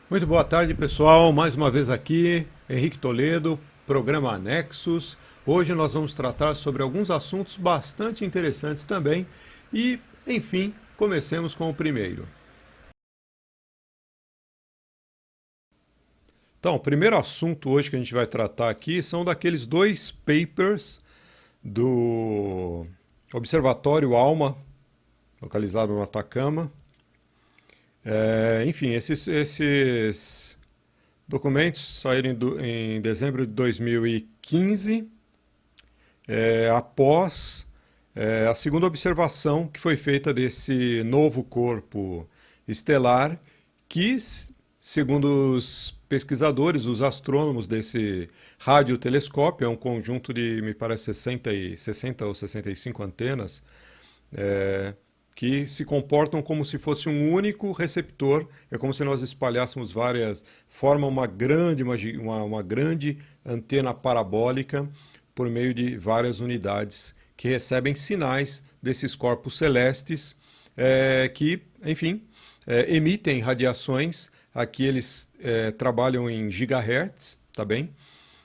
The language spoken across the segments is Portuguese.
Muito boa tarde, pessoal. Mais uma vez aqui, Henrique Toledo, programa Nexus. Hoje nós vamos tratar sobre alguns assuntos bastante interessantes também. E, enfim, comecemos com o primeiro. Então, o primeiro assunto hoje que a gente vai tratar aqui são daqueles dois papers do Observatório ALMA, localizado no Atacama. Enfim, esses documentos saíram em dezembro de 2015, após a segunda observação que foi feita desse novo corpo estelar, que, segundo os pesquisadores, os astrônomos desse radiotelescópio, é um conjunto de, me parece, 60 ou 65 antenas, que se comportam como se fosse um único receptor. É como se nós espalhássemos forma uma grande antena parabólica por meio de várias unidades que recebem sinais desses corpos celestes que, enfim, emitem radiações. Aqui eles trabalham em gigahertz, tá bem?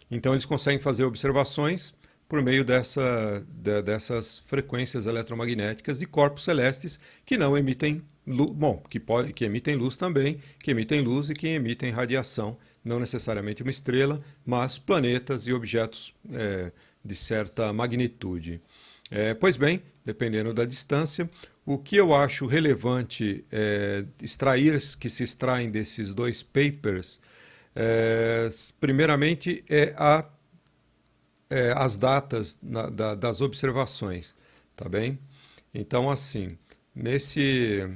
Então eles conseguem fazer observações por meio dessas frequências eletromagnéticas de corpos celestes que não emitem luz, que emitem luz também, que emitem luz e que emitem radiação, não necessariamente uma estrela, mas planetas e objetos de certa magnitude. Pois bem, dependendo da distância, o que eu acho relevante que se extraem desses dois papers, primeiramente as datas das observações, tá bem? Então, assim, nesse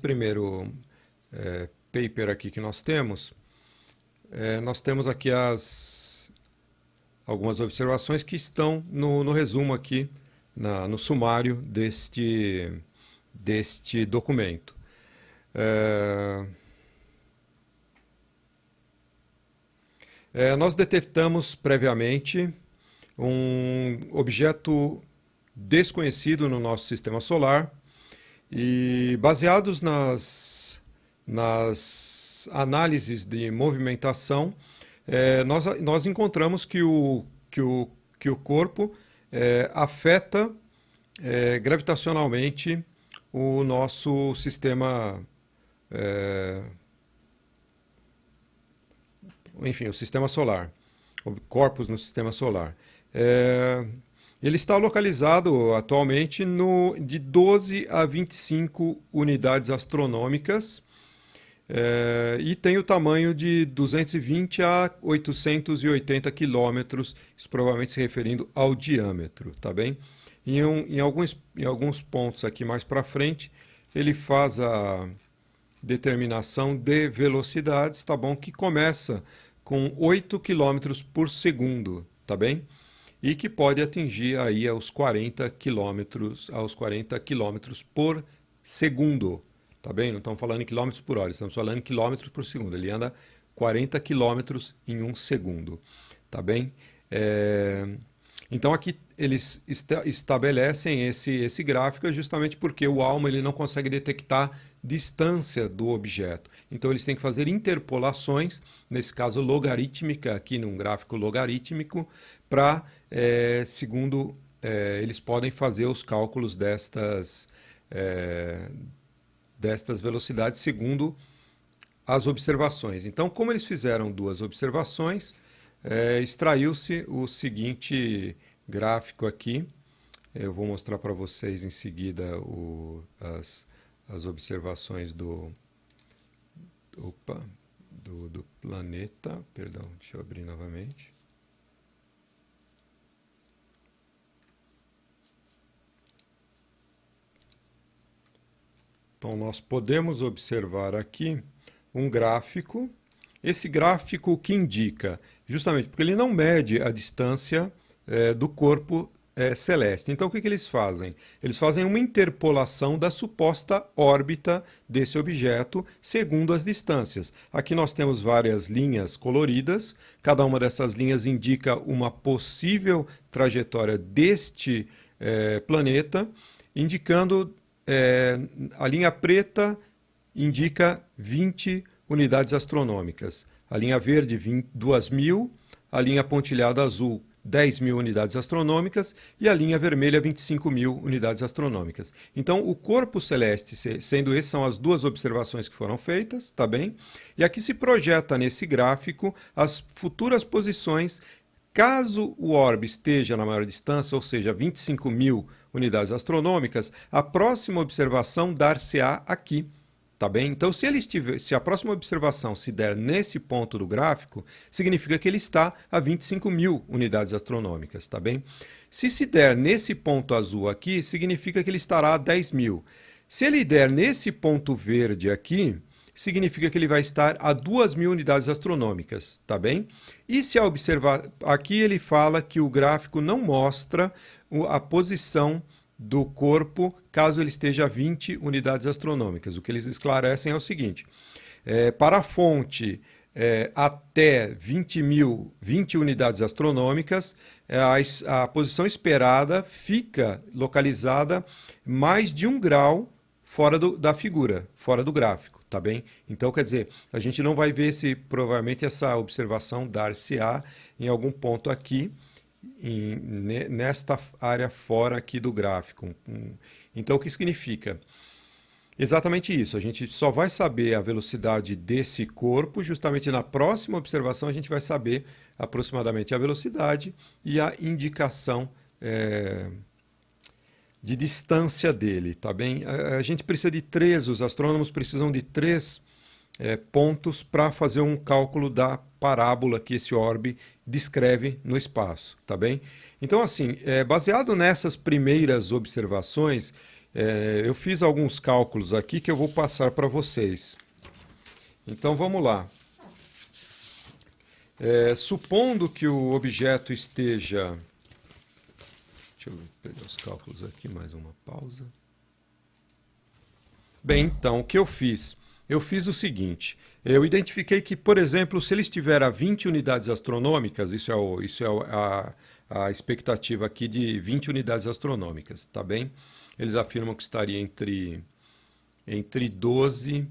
primeiro paper aqui que nós temos aqui algumas observações que estão no resumo aqui, no sumário deste documento. Nós detectamos previamente um objeto desconhecido no nosso sistema solar e, baseados nas análises de movimentação, nós encontramos que o corpo afeta gravitacionalmente o nosso sistema, enfim, o sistema solar, corpos no sistema solar. Ele está localizado atualmente de 12 a 25 unidades astronômicas e tem o tamanho de 220 a 880 quilômetros, isso provavelmente se referindo ao diâmetro, tá bem? Em alguns pontos aqui mais para frente, ele faz determinação de velocidades, tá bom? Que começa com 8 quilômetros por segundo, tá bem? E que pode atingir aí aos 40 quilômetros por segundo, tá bem? Não estamos falando em quilômetros por hora, estamos falando em quilômetros por segundo. Ele anda 40 quilômetros em um segundo, tá bem? Então aqui eles estabelecem esse gráfico justamente porque o ALMA ele não consegue detectar distância do objeto. Então eles têm que fazer interpolações, nesse caso logarítmica, aqui num gráfico logarítmico, para, segundo, eles podem fazer os cálculos destas velocidades segundo as observações. Então, como eles fizeram duas observações, extraiu-se o seguinte gráfico aqui. Eu vou mostrar para vocês em seguida as observações do planeta. Perdão, deixa eu abrir novamente. Então, nós podemos observar aqui um gráfico. Esse gráfico que indica, justamente porque ele não mede a distância do corpo celeste. Então, o que eles fazem? Eles fazem uma interpolação da suposta órbita desse objeto segundo as distâncias. Aqui nós temos várias linhas coloridas. Cada uma dessas linhas indica uma possível trajetória deste planeta, indicando a linha preta indica 20 unidades astronômicas. A linha verde, 2.000. A linha pontilhada azul, 10.000 unidades astronômicas. E a linha vermelha, 25.000 unidades astronômicas. Então, o corpo celeste, sendo essas são as duas observações que foram feitas, tá bem? E aqui se projeta nesse gráfico as futuras posições. Caso o orbe esteja na maior distância, ou seja, 25.000 unidades astronômicas, a próxima observação dar-se-á aqui, tá bem? Então, se a próxima observação se der nesse ponto do gráfico, significa que ele está a 25.000 unidades astronômicas, tá bem? Se der nesse ponto azul aqui, significa que ele estará a 10.000. Se ele der nesse ponto verde aqui, significa que ele vai estar a 2.000 unidades astronômicas, tá bem? E se observar, aqui ele fala que o gráfico não mostra a posição do corpo caso ele esteja a 20 unidades astronômicas. O que eles esclarecem é o seguinte, para a fonte até 20 unidades astronômicas, a posição esperada fica localizada mais de 1 grau fora da figura, fora do gráfico, tá bem? Então, quer dizer, a gente não vai ver se provavelmente essa observação dar-se-á em algum ponto aqui, nesta área fora aqui do gráfico. Então, o que significa? Exatamente isso, a gente só vai saber a velocidade desse corpo, justamente na próxima observação a gente vai saber aproximadamente a velocidade e a indicação de distância dele, tá bem? A gente precisa de os astrônomos precisam de 3 pontos para fazer um cálculo da parábola que esse orbe descreve no espaço, tá bem? Então, assim, baseado nessas primeiras observações, eu fiz alguns cálculos aqui que eu vou passar para vocês. Então, vamos lá. Supondo que o objeto esteja... Deixa eu pegar os cálculos aqui, mais uma pausa. Bem, então, o que eu fiz? Eu fiz o seguinte, eu identifiquei que, por exemplo, se ele estiver a 20 unidades astronômicas, isso é a expectativa aqui de 20 unidades astronômicas, tá bem? Eles afirmam que estaria entre 12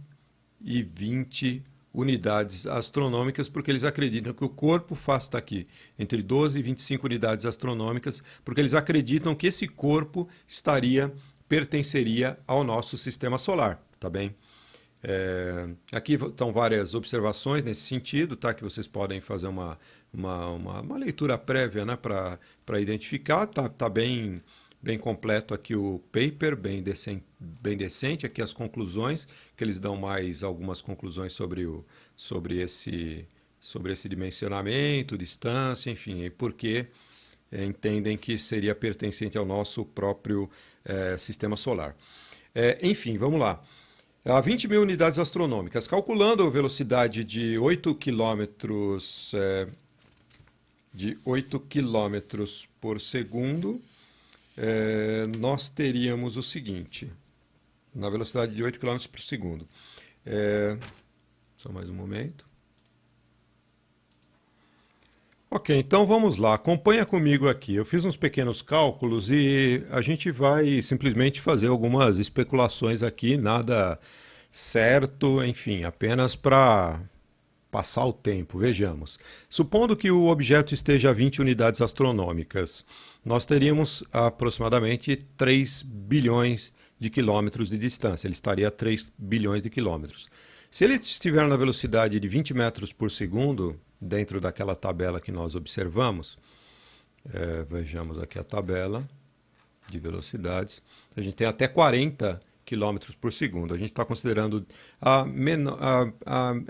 e 20 unidades astronômicas, porque eles acreditam que o corpo fácil está aqui, entre 12 e 25 unidades astronômicas, porque eles acreditam que esse corpo pertenceria ao nosso sistema solar, tá bem? Aqui estão várias observações nesse sentido, tá? Que vocês podem fazer uma leitura prévia, né? Para identificar, tá bem completo aqui o paper, bem decente, aqui as conclusões, que eles dão mais algumas conclusões sobre esse dimensionamento, distância, enfim, e por que entendem que seria pertencente ao nosso próprio sistema solar. Enfim, vamos lá. a 20 mil unidades astronômicas. Calculando a velocidade de 8 quilômetros por segundo, nós teríamos o seguinte, na velocidade de 8 quilômetros por segundo. Só mais um momento. Ok, então vamos lá, acompanha comigo aqui. Eu fiz uns pequenos cálculos e a gente vai simplesmente fazer algumas especulações aqui, nada certo, enfim, apenas para passar o tempo. Vejamos. Supondo que o objeto esteja a 20 unidades astronômicas, nós teríamos aproximadamente 3 bilhões de quilômetros de distância. Ele estaria a 3 bilhões de quilômetros. Se ele estiver na velocidade de 20 metros por segundo, dentro daquela tabela que nós observamos, vejamos aqui a tabela de velocidades, a gente tem até 40 quilômetros por segundo. A gente está considerando a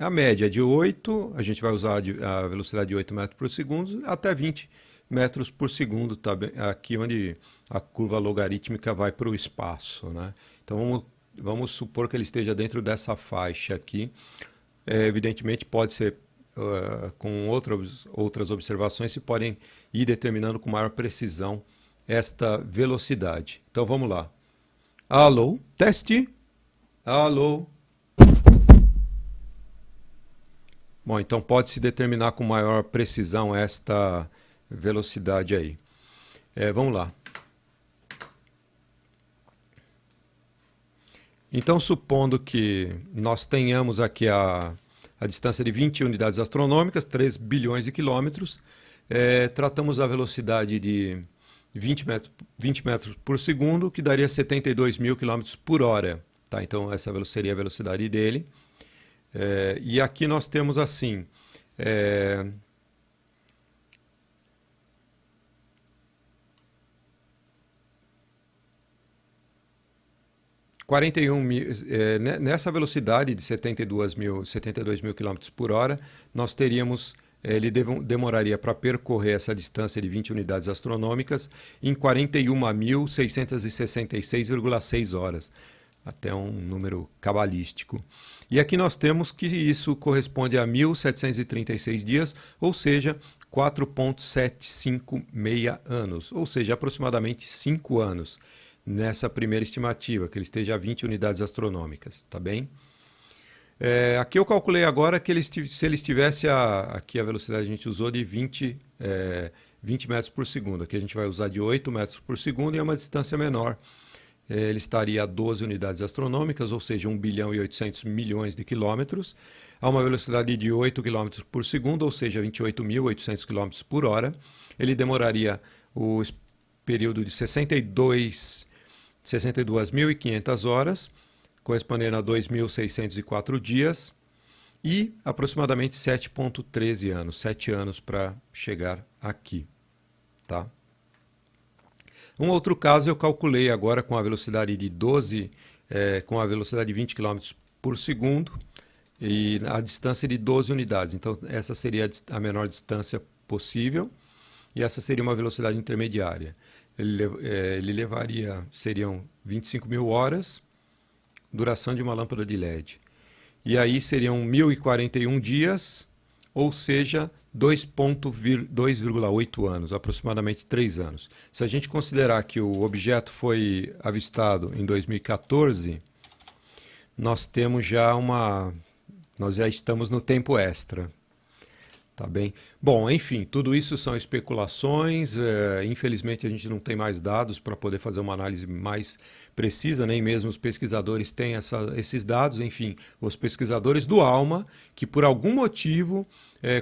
média de 8, a gente vai usar a velocidade de 8 metros por segundo, até 20 metros por segundo, tá bem, aqui onde a curva logarítmica vai para o espaço, né? Então vamos supor que ele esteja dentro dessa faixa aqui. Evidentemente pode ser com outras observações se podem ir determinando com maior precisão esta velocidade. Então vamos lá. Alô, teste. Alô. Bom, então pode-se determinar com maior precisão esta velocidade aí. Vamos lá. Então, supondo que nós tenhamos aqui a distância de 20 unidades astronômicas, 3 bilhões de quilômetros, tratamos a velocidade de 20 metros por segundo, que daria 72 mil quilômetros por hora. Tá? Então, essa seria a velocidade dele. E aqui nós temos assim... 41 mil, nessa velocidade de 72 mil quilômetros por hora, nós teríamos, ele demoraria para percorrer essa distância de 20 unidades astronômicas em 41.666,6 horas, até um número cabalístico. E aqui nós temos que isso corresponde a 1.736 dias, ou seja, 4,756 anos, ou seja, aproximadamente 5 anos. Nessa primeira estimativa, que ele esteja a 20 unidades astronômicas, tá bem? Aqui eu calculei agora que se ele estivesse aqui a velocidade a gente usou de 20 metros por segundo, aqui a gente vai usar de 8 metros por segundo e é uma distância menor. Ele estaria a 12 unidades astronômicas, ou seja, 1 bilhão e 800 milhões de quilômetros, a uma velocidade de 8 quilômetros por segundo, ou seja, 28.800 quilômetros por hora. Ele demoraria o período de 62.500 horas, correspondendo a 2.604 dias, e aproximadamente 7,13 anos, 7 anos para chegar aqui. Tá? Um outro caso eu calculei agora com a velocidade de 20 km por segundo e a distância de 12 unidades. Então essa seria a menor distância possível e essa seria uma velocidade intermediária. Ele levaria, seriam 25 mil horas, duração de uma lâmpada de LED. E aí seriam 1.041 dias, ou seja, 2,8 anos, aproximadamente 3 anos. Se a gente considerar que o objeto foi avistado em 2014, nós já estamos no tempo extra. Tá bem? Bom, enfim, tudo isso são especulações. Infelizmente a gente não tem mais dados para poder fazer uma análise mais precisa, nem mesmo os pesquisadores têm esses dados. Enfim, os pesquisadores do ALMA, que por algum motivo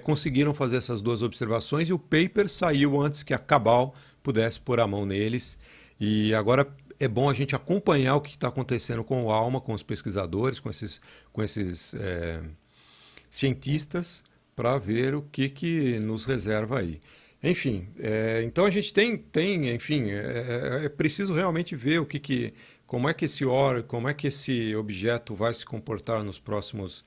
conseguiram fazer essas duas observações e o paper saiu antes que a Cabal pudesse pôr a mão neles. E agora é bom a gente acompanhar o que está acontecendo com o ALMA, com os pesquisadores, com esses cientistas, para ver o que nos reserva aí. Enfim, então a gente enfim, é preciso realmente ver como é que esse objeto vai se comportar nos próximos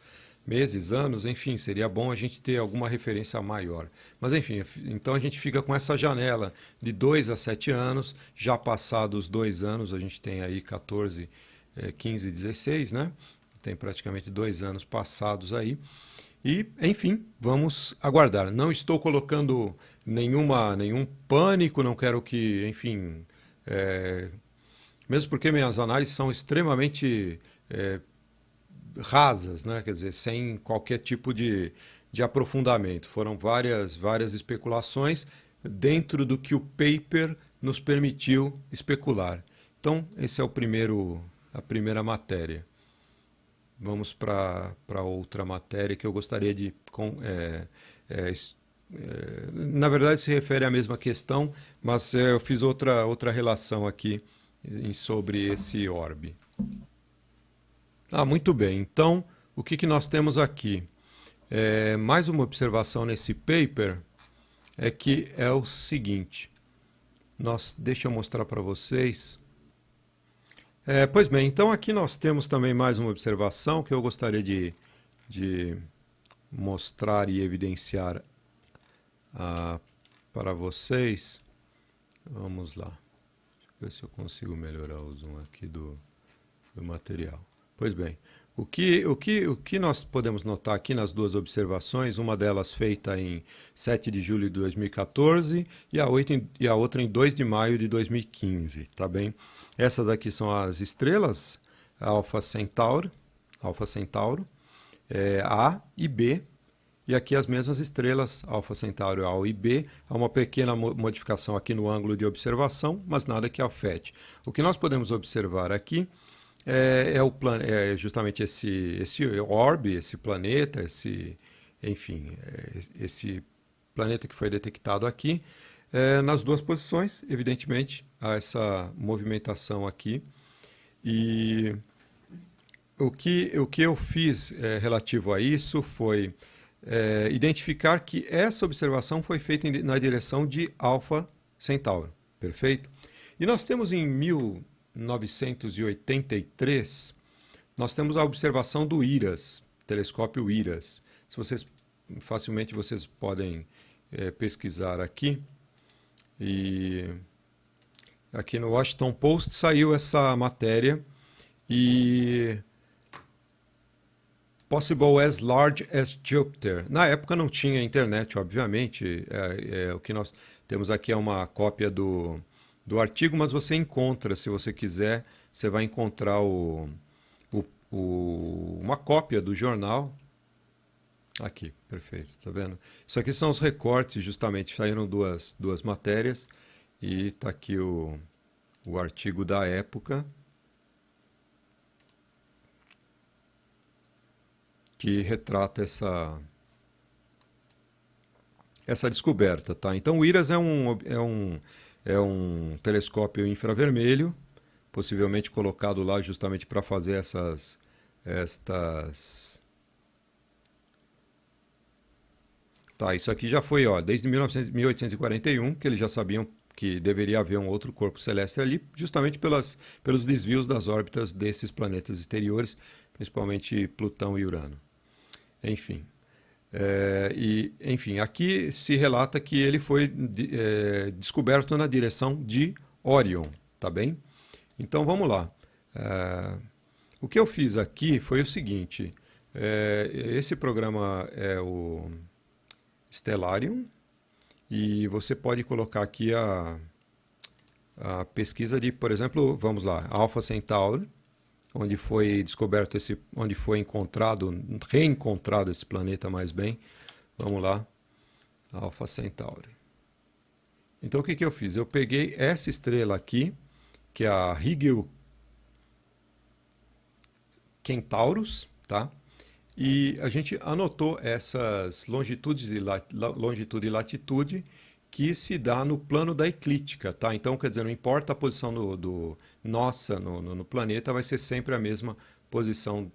meses, anos, enfim, seria bom a gente ter alguma referência maior. Mas enfim, então a gente fica com essa janela de 2 a 7 anos, já passados 2 anos, a gente tem aí 14, 15, 16, né? tem praticamente 2 anos passados aí. E, enfim, vamos aguardar. Não estou colocando nenhum pânico, não quero que, enfim, é, mesmo porque minhas análises são extremamente rasas, né? Quer dizer, sem qualquer tipo de aprofundamento. Foram várias especulações dentro do que o paper nos permitiu especular. Então, esse é a primeira matéria. Vamos para outra matéria que eu gostaria de. Na verdade, se refere à mesma questão, mas eu fiz outra relação aqui sobre esse orbe. Muito bem. Então, o que nós temos aqui? Mais uma observação nesse paper é que é o seguinte. Deixa eu mostrar para vocês. Pois bem, então aqui nós temos também mais uma observação que eu gostaria de mostrar e evidenciar para vocês. Vamos lá. Deixa eu ver se eu consigo melhorar o zoom aqui do material. Pois bem, o que nós podemos notar aqui nas duas observações, uma delas feita em 7 de julho de 2014 e a outra em 2 de maio de 2015, tá bem? Essas daqui são as estrelas Alpha Centauro, A e B, e aqui as mesmas estrelas Alpha Centauro A e B. Há uma pequena modificação aqui no ângulo de observação, mas nada que afete. O que nós podemos observar aqui é justamente esse orbe, esse planeta, esse planeta que foi detectado aqui. Nas duas posições, evidentemente, há essa movimentação aqui. E o que eu fiz relativo a isso foi identificar que essa observação foi feita na direção de Alpha Centauro, perfeito? E nós temos em 1983, nós temos a observação do IRAS, telescópio IRAS. Facilmente vocês podem pesquisar aqui. E aqui no Washington Post saiu essa matéria e Possible as large as Jupiter. Na época não tinha internet, obviamente. O que nós temos aqui é uma cópia do artigo, mas você encontra, se você quiser, você vai encontrar uma cópia do jornal. Aqui, perfeito, tá vendo? Isso aqui são os recortes, justamente, saíram duas matérias e tá aqui o artigo da época que retrata essa descoberta, tá? Então o IRAS é um telescópio infravermelho, possivelmente colocado lá justamente para fazer estas Tá, isso aqui já foi, desde 1841, que eles já sabiam que deveria haver um outro corpo celeste ali, justamente pelos desvios das órbitas desses planetas exteriores, principalmente Plutão e Urano. Enfim. Aqui se relata que ele foi descoberto na direção de Orion, tá bem? Então vamos lá. O que eu fiz aqui foi o seguinte: esse programa é o Stellarium, e você pode colocar aqui a pesquisa de, por exemplo, vamos lá, Alpha Centauri, onde foi descoberto onde foi reencontrado esse planeta mais bem. Vamos lá, Alpha Centauri. Então o que eu fiz? Eu peguei essa estrela aqui, que é a Rigel Centaurus, tá? E a gente anotou essas longitude e latitude que se dá no plano da eclíptica, tá? Então, quer dizer, não importa a posição nossa no planeta, vai ser sempre a mesma posição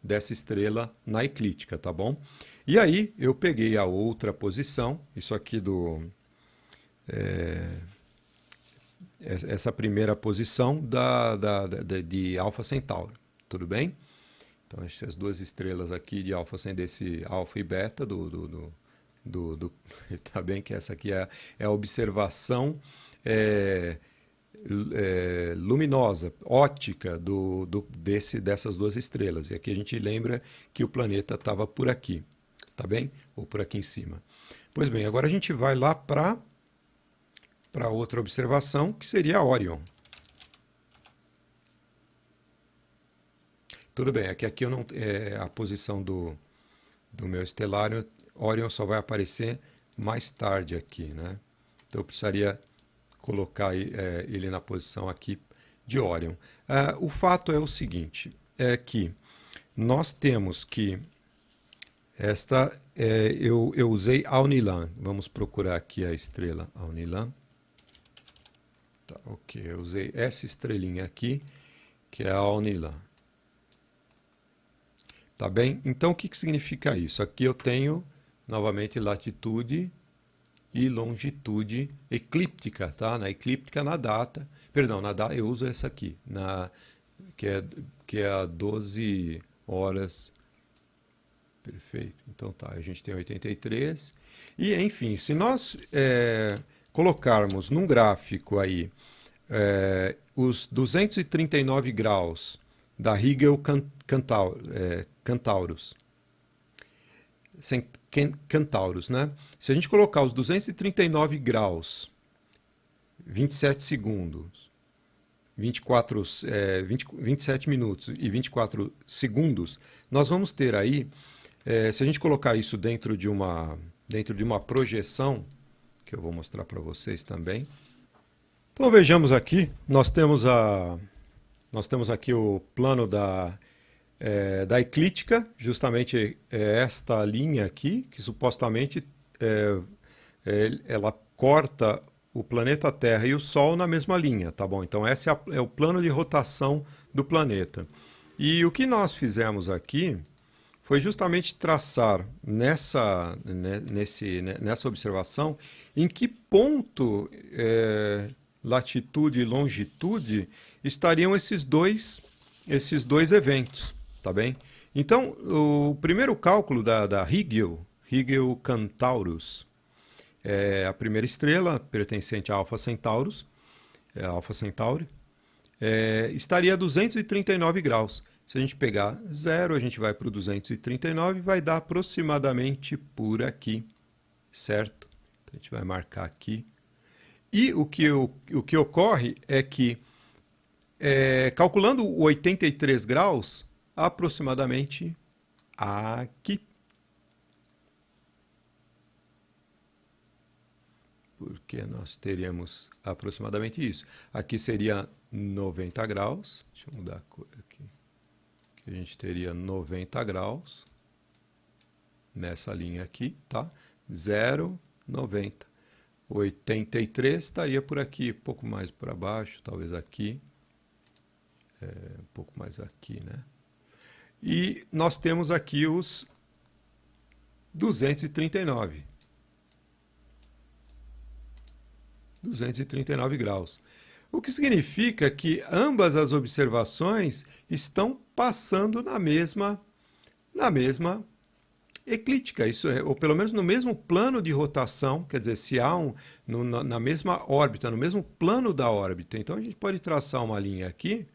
dessa estrela na eclíptica, tá bom? E aí eu peguei a outra posição, isso aqui essa primeira posição de Alpha Centauri, tudo bem? Então, essas duas estrelas aqui de Alpha Centauri, desse Alpha e Beta tá bem que essa aqui é a observação luminosa, ótica dessas duas estrelas. E aqui a gente lembra que o planeta estava por aqui, tá bem? Ou por aqui em cima. Pois bem, agora a gente vai lá para outra observação, que seria Orion. Tudo bem, aqui eu não, a posição do meu estelário, Orion só vai aparecer mais tarde aqui, né? Então eu precisaria colocar ele na posição aqui de Orion. O fato é o seguinte, é que nós temos que eu usei Alnilam. Vamos procurar aqui a estrela Alnilam. Tá, ok, eu usei essa estrelinha aqui, que é a Alnilam. Tá bem? Então, o que significa isso? Aqui eu tenho, novamente, latitude e longitude eclíptica, tá? Na eclíptica, na data. Perdão, eu uso essa aqui, que é a 12 horas. Perfeito. Então tá, a gente tem 83. E, enfim, se nós colocarmos num gráfico aí os 239 graus da Rigel Centaurus, Centaurus, né? Se a gente colocar os 239 graus, 27 segundos, 27 minutos e 24 segundos, nós vamos ter aí, se a gente colocar isso dentro de uma projeção, que eu vou mostrar para vocês também. Então vejamos aqui, nós temos aqui o plano da eclíptica, justamente esta linha aqui, que supostamente ela corta o planeta Terra e o Sol na mesma linha, tá bom? Então esse é o plano de rotação do planeta. E o que nós fizemos aqui foi justamente traçar nessa observação em que ponto, latitude e longitude, estariam esses dois eventos, tá bem? Então, o primeiro cálculo da Rigel Centaurus, a primeira estrela pertencente a Alpha Centaurus, Alpha Centauri, estaria a 239 graus. Se a gente pegar 0, a gente vai para o 239 e vai dar aproximadamente por aqui, certo? Então, a gente vai marcar aqui. E o que ocorre é que, calculando 83 graus, aproximadamente aqui. Porque nós teríamos aproximadamente isso. Aqui seria 90 graus. Deixa eu mudar a cor aqui. Aqui a gente teria 90 graus. Nessa linha aqui, tá? 0, 90. 83 estaria por aqui, um pouco mais para baixo, talvez aqui. Um pouco mais aqui, né? E nós temos aqui os 239. 239 graus. O que significa que ambas as observações estão passando na mesma eclíptica, isso é, ou pelo menos no mesmo plano de rotação, quer dizer, se há na mesma órbita, no mesmo plano da órbita. Então a gente pode traçar uma linha aqui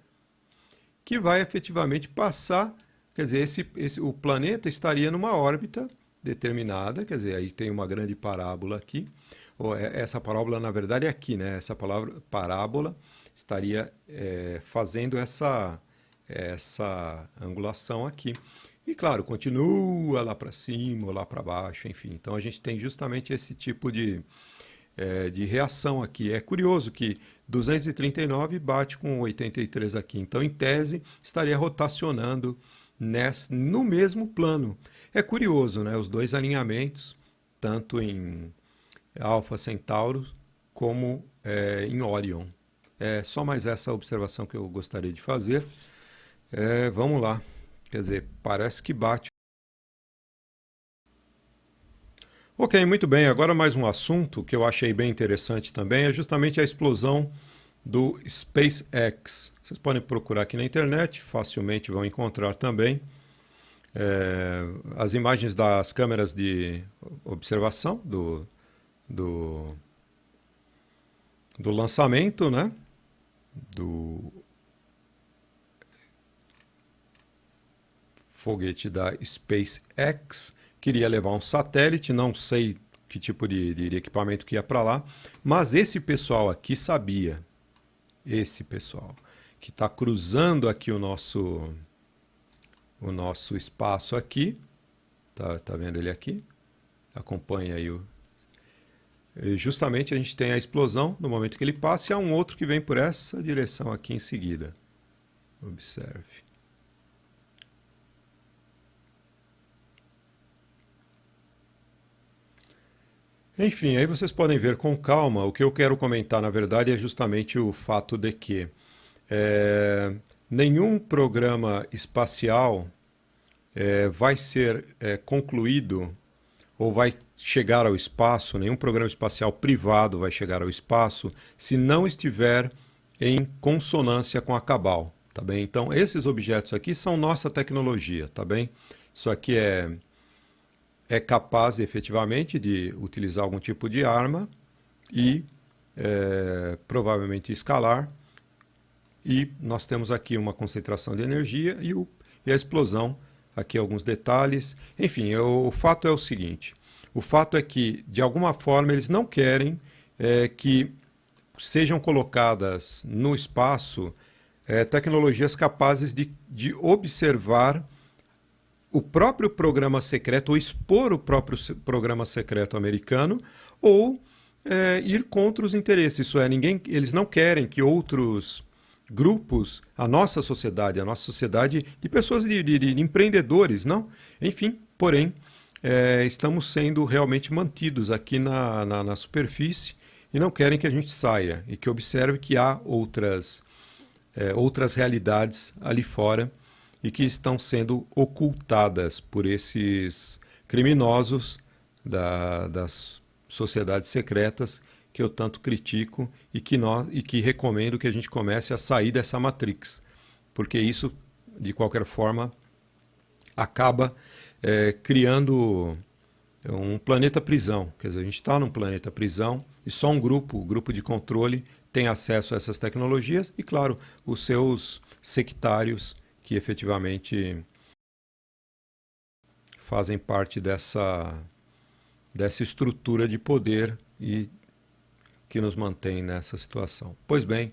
que vai efetivamente passar, quer dizer, o planeta estaria numa órbita determinada, quer dizer, aí tem uma grande parábola aqui. Essa parábola, na verdade, é aqui, né? Essa palavra parábola estaria fazendo essa angulação aqui. E, claro, continua lá para cima ou lá para baixo, enfim. Então, a gente tem justamente esse tipo de reação aqui. É curioso que 239 bate com 83 aqui. Então, em tese, estaria rotacionando no mesmo plano. É curioso, né? Os dois alinhamentos, tanto em Alpha Centauro como em Orion. É só mais essa observação que eu gostaria de fazer. Vamos lá. Quer dizer, parece que bate. Ok, muito bem. Agora mais um assunto que eu achei bem interessante também é justamente a explosão do SpaceX. Vocês podem procurar aqui na internet, facilmente vão encontrar também as imagens das câmeras de observação do lançamento, né? do foguete da SpaceX, queria levar um satélite, não sei que tipo de equipamento que ia para lá, mas esse pessoal aqui sabia, esse pessoal que está cruzando aqui o nosso espaço aqui, tá vendo ele aqui? Acompanha aí justamente a gente tem a explosão no momento que ele passa e há um outro que vem por essa direção aqui em seguida. Observe. Enfim, aí vocês podem ver com calma. O que eu quero comentar, na verdade, é justamente o fato de que nenhum programa espacial vai ser concluído ou vai chegar ao espaço, nenhum programa espacial privado vai chegar ao espaço se não estiver em consonância com a Cabal, tá bem? Então, esses objetos aqui são nossa tecnologia, tá bem? Isso aqui é capaz efetivamente de utilizar algum tipo de arma e provavelmente escalar. E nós temos aqui uma concentração de energia e a explosão, aqui alguns detalhes. Enfim, o fato é o seguinte, o fato é que, de alguma forma, eles não querem que sejam colocadas no espaço tecnologias capazes de observar o próprio programa secreto, ou expor o próprio programa secreto americano, ou ir contra os interesses. Isso é, eles não querem que outros grupos, a nossa sociedade de pessoas, de empreendedores, não? Enfim, porém, estamos sendo realmente mantidos aqui na superfície e não querem que a gente saia e que observe que há outras realidades ali fora e que estão sendo ocultadas por esses criminosos das sociedades secretas que eu tanto critico e que recomendo que a gente comece a sair dessa matrix, porque isso, de qualquer forma, acaba criando um planeta prisão. Quer dizer, a gente está num planeta prisão e só um grupo, o grupo de controle, tem acesso a essas tecnologias e, claro, os seus sectários que efetivamente fazem parte dessa estrutura de poder e que nos mantém nessa situação. Pois bem,